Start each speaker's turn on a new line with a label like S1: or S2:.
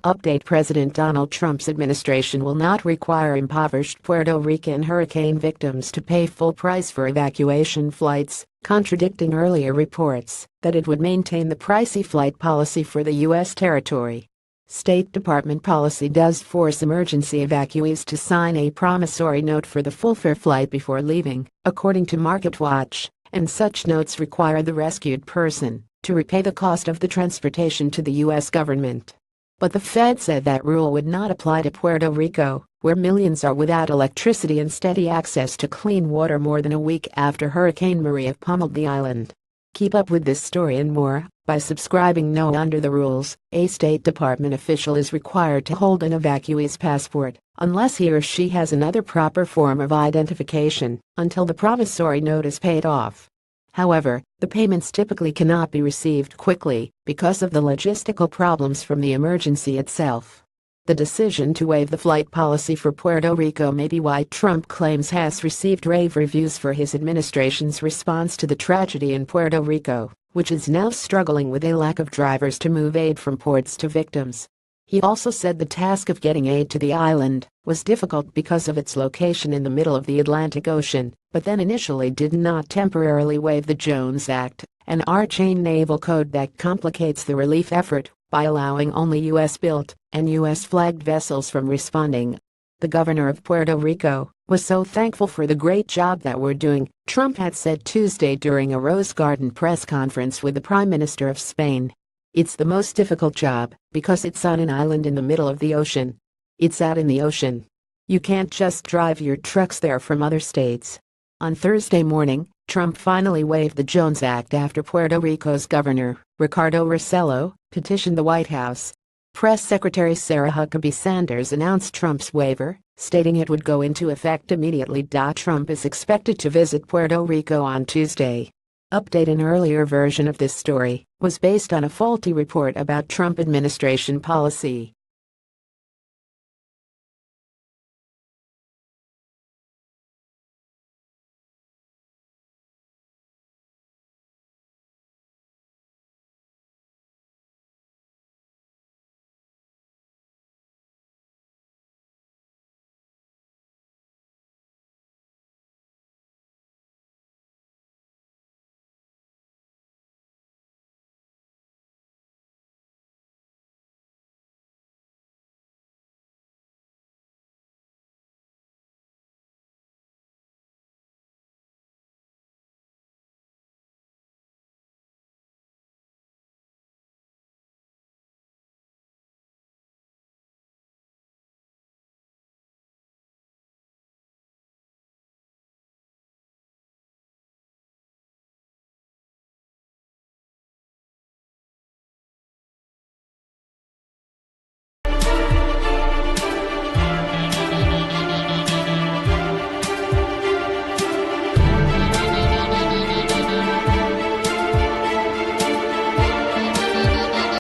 S1: Update: President Donald Trump's administration will not require impoverished Puerto Rican hurricane victims to pay full price for evacuation flights, contradicting earlier reports that it would maintain the pricey flight policy for the U.S. territory. State Department policy does force emergency evacuees to sign a promissory note for the full fare flight before leaving, according to MarketWatch, and such notes require the rescued person to repay the cost of the transportation to the U.S. government. But the Fed said that rule would not apply to Puerto Rico, where millions are without electricity and steady access to clean water more than a week after Hurricane Maria pummeled the island. Keep up with this story and more by subscribing. Now, under the rules, a State Department official is required to hold an evacuee's passport, unless he or she has another proper form of identification, until the promissory note is paid off. However, the payments typically cannot be received quickly because of the logistical problems from the emergency itself. The decision to waive the flight policy for Puerto Rico may be why Trump claims has received rave reviews for his administration's response to the tragedy in Puerto Rico, which is now struggling with a lack of drivers to move aid from ports to victims. He also said the task of getting aid to the island was difficult because of its location in the middle of the Atlantic Ocean, but then initially did not temporarily waive the Jones Act, an arcane naval code that complicates the relief effort by allowing only U.S.-built and U.S.-flagged vessels from responding. The governor of Puerto Rico was so thankful for the great job that we're doing, Trump had said Tuesday during a Rose Garden press conference with the Prime Minister of Spain. It's the most difficult job because it's on an island in the middle of the ocean. It's out in the ocean. You can't just drive your trucks there from other states. On Thursday morning, Trump finally waived the Jones Act after Puerto Rico's governor, Ricardo Rossello, petitioned the White House. Press Secretary Sarah Huckabee Sanders announced Trump's waiver, stating it would go into effect immediately. Trump is expected to visit Puerto Rico on Tuesday. Update: an earlier version of this story was based on a faulty report about Trump administration policy.